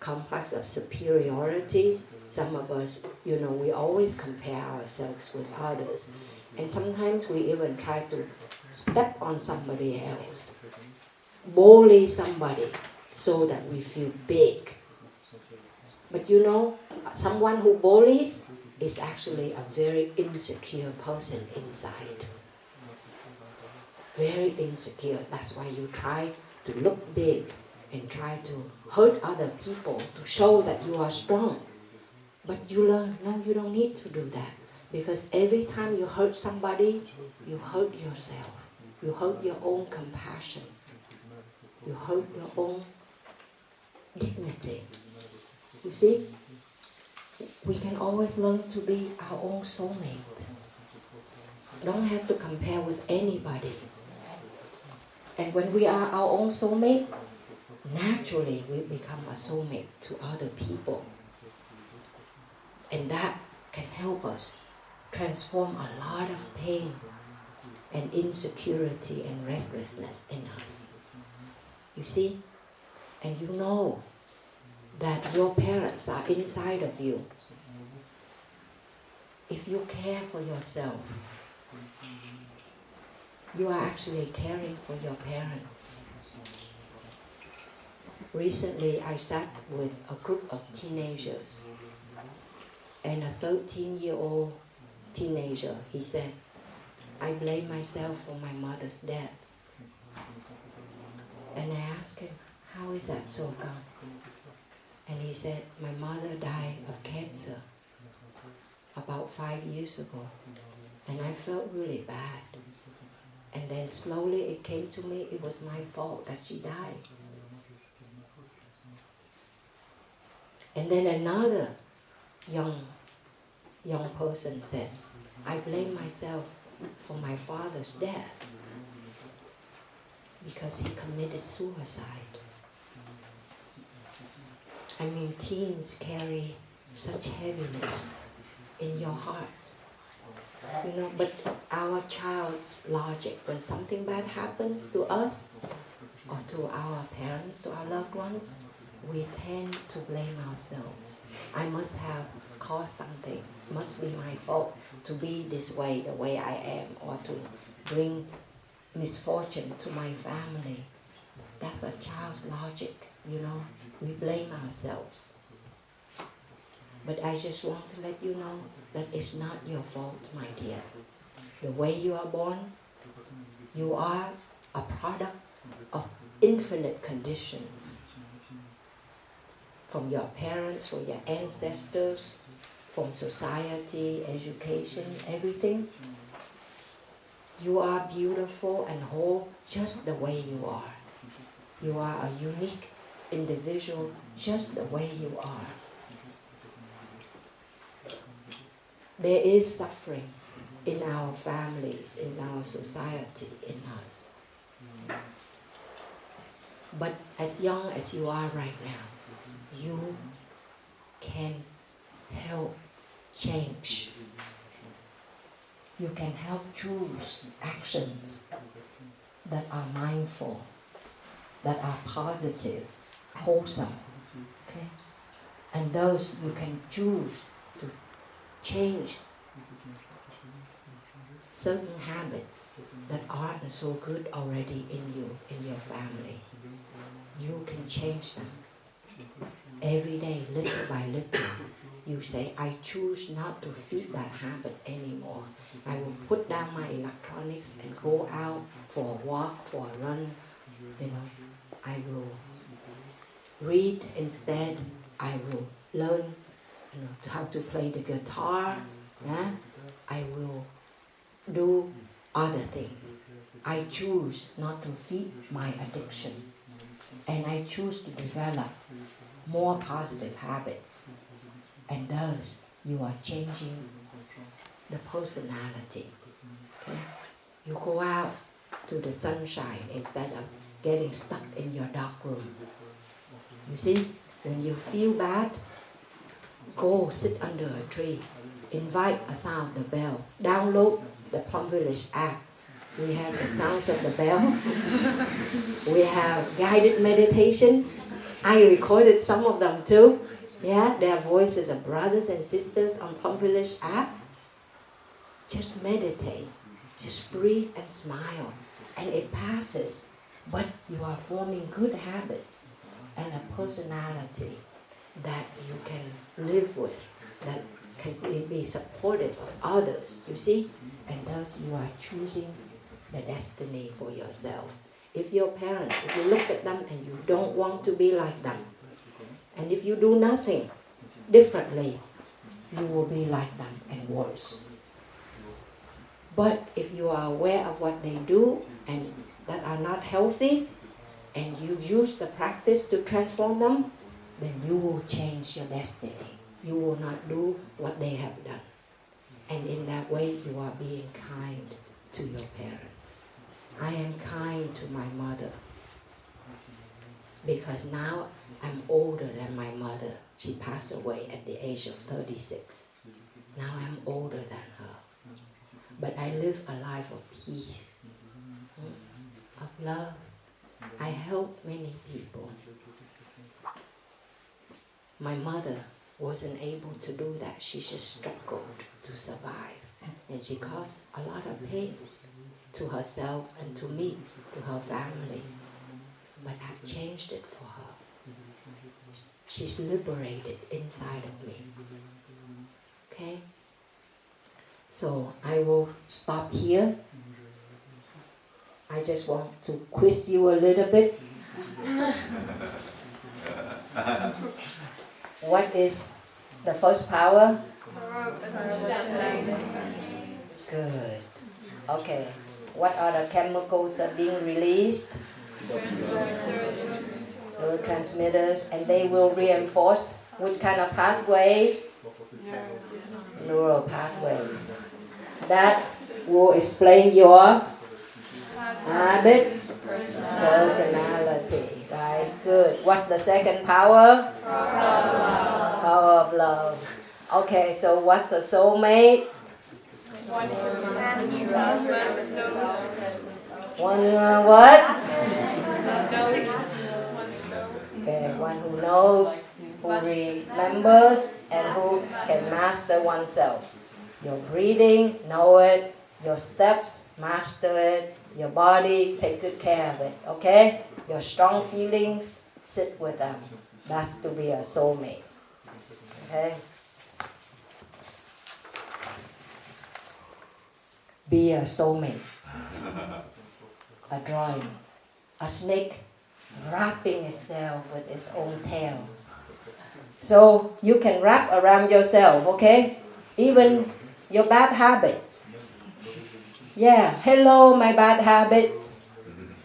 Complex of superiority. Some of us, you know, we always compare ourselves with others. And sometimes we even try to step on somebody else, bully somebody so that we feel big. But you know, someone who bullies is actually a very insecure person inside. Very insecure. That's why you try to look big and try to hurt other people to show that you are strong. But you learn, no, you don't need to do that. Because every time you hurt somebody, you hurt yourself. You hurt your own compassion. You hurt your own dignity. You see, we can always learn to be our own soulmate. Don't have to compare with anybody. And when we are our own soulmate, naturally we become a soulmate to other people. And that can help us transform a lot of pain and insecurity and restlessness in us. You see? And you know that your parents are inside of you. If you care for yourself, you are actually caring for your parents. Recently, I sat with a group of teenagers, and a 13-year-old teenager, he said, I blame myself for my mother's death. And I asked him, how is that so come? And he said, my mother died of cancer about 5 years ago, and I felt really bad. And then slowly it came to me, it was my fault that she died. And then another young person said, I blame myself for my father's death because he committed suicide. I mean, teens carry such heaviness in your hearts. You know, but our child's logic, when something bad happens to us or to our parents, to our loved ones, we tend to blame ourselves. I must have caused something. It must be my fault to be this way, the way I am, or to bring misfortune to my family. That's a child's logic, you know. We blame ourselves. But I just want to let you know that it's not your fault, my dear. The way you are born, you are a product of infinite conditions. From your parents, from your ancestors, from society, education, everything. You are beautiful and whole just the way you are. You are a unique individual just the way you are. There is suffering in our families, in our society, in us. But as young as you are right now, you can help change. You can help choose actions that are mindful, that are positive, wholesome. Okay? And those you can choose to change certain habits that aren't so good already in you, in your family. You can change them. Every day, little by little, you say, I choose not to feed that habit anymore. I will put down my electronics and go out for a walk, for a run. You know, I will read instead. I will learn, you know, how to play the guitar. Yeah? I will do other things. I choose not to feed my addiction. And I choose to develop more positive habits. And thus, you are changing the personality. Okay? You go out to the sunshine instead of getting stuck in your dark room. You see, when you feel bad, go sit under a tree. Invite a sound of the bell. Download the Plum Village app. We have the sounds of the bell. We have guided meditation. I recorded some of them too. Yeah, their voices of brothers and sisters on Plum Village app. Just meditate. Just breathe and smile. And it passes. But you are forming good habits and a personality that you can live with, that can be supported of others, you see? And thus you are choosing the destiny for yourself. If your parents, if you look at them and you don't want to be like them, and if you do nothing differently, you will be like them and worse. But if you are aware of what they do and that are not healthy, and you use the practice to transform them, then you will change your destiny. You will not do what they have done. And in that way, you are being kind to your parents. I am kind to my mother because now I'm older than my mother. She passed away at the age of 36. Now I'm older than her. But I live a life of peace, of love. I help many people. My mother wasn't able to do that. She just struggled to survive. And she caused a lot of pain to herself and to me, to her family. But I've changed it for her. She's liberated inside of me. Okay? So I will stop here. I just want to quiz you a little bit. What is the first power? Good. Okay. What are the chemicals that are being released? Neurotransmitters, and they will reinforce which kind of pathway? Neural pathways. That will explain your habits, personality. Right? Good. What's the second power? Power of love. Okay, so what's a soulmate? One what? Okay, one who knows, who remembers, and who can master oneself. Your breathing, know it. Your steps, master it. Your body, take good care of it. Okay? Your strong feelings, sit with them. That's to be a soulmate. Okay? Be a soulmate. A drawing. A snake wrapping itself with its own tail. So you can wrap around yourself, okay? Even your bad habits. Yeah, hello my bad habits.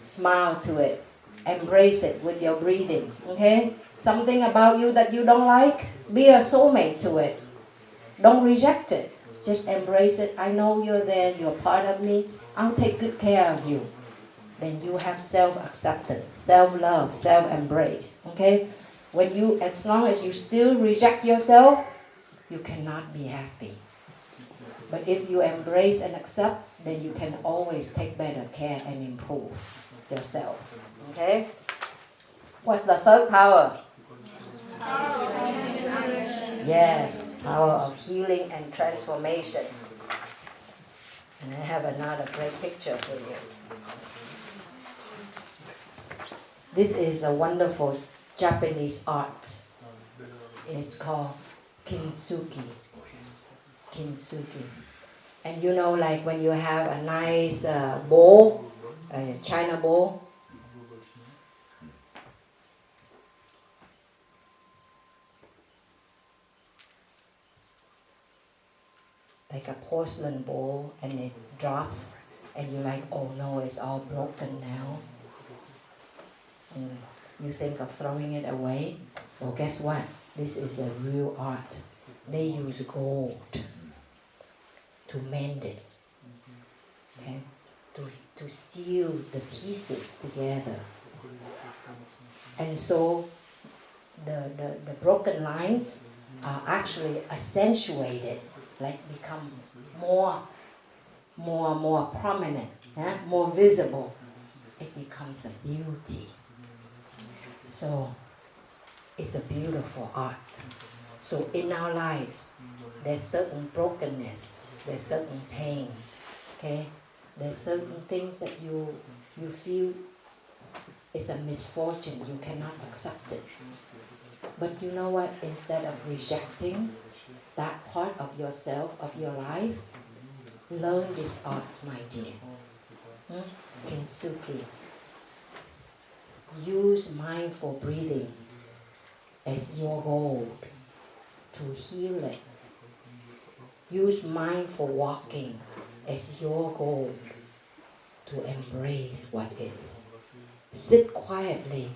Smile to it. Embrace it with your breathing, okay? Something about you that you don't like, be a soulmate to it. Don't reject it. Just embrace it. I know you're there, you're part of me. I'll take good care of you. Then you have self-acceptance, self-love, self-embrace, okay? As long as you still reject yourself, you cannot be happy. But if you embrace and accept, then you can always take better care and improve yourself. Okay? What's the third power? Yes, power of healing and transformation. And I have another great picture for you. This is a wonderful Japanese art. It's called kintsugi. Kintsugi. And you know, like when you have a nice bowl, a china bowl, like a porcelain bowl, and it drops, and you're like, oh no, it's all broken now. And you think of throwing it away. Well, guess what? This is a real art. They use gold to mend it, okay? To seal the pieces together. And so the broken lines are actually accentuated, like become more prominent, more visible. It becomes a beauty. So it's a beautiful art. So in our lives, there's certain brokenness, there's certain pain, okay? There's certain things that you feel it's a misfortune, you cannot accept it. But you know what? Instead of rejecting that part of yourself, of your life, learn this art, my dear. Kintsugi. Use mindful breathing as your goal to heal it. Use mindful walking as your goal to embrace what is. Sit quietly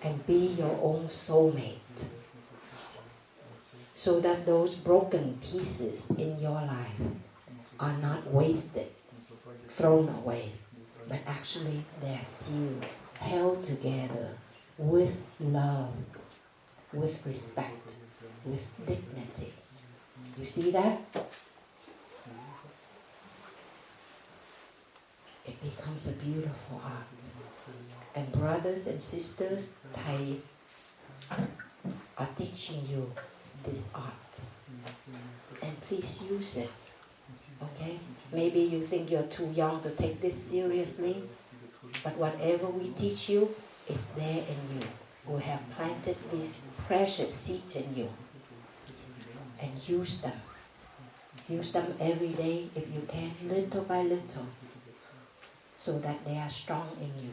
and be your own soulmate, so that those broken pieces in your life are not wasted, thrown away, but actually they're sealed, held together with love, with respect, with dignity. You see that? It becomes a beautiful art. And brothers and sisters, Thai are teaching you this art. And please use it. Okay? Maybe you think you're too young to take this seriously, but whatever we teach you is there in you. We have planted these precious seeds in you. And use them. Use them every day if you can, little by little, so that they are strong in you.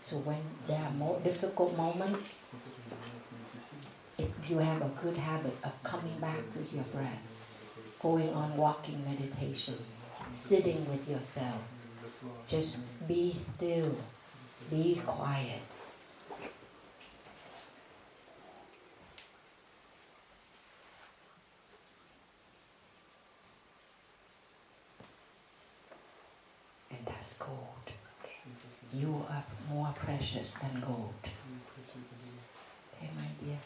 So when there are more difficult moments, if you have a good habit of coming back to your breath, going on walking meditation, sitting with yourself, just be still, be quiet. And that's gold. You are more precious than gold. Okay, my dear?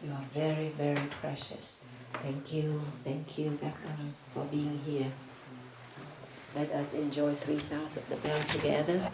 You are very, very precious. Thank you, Plum, for being here. Let us enjoy 3 sounds of the bell together.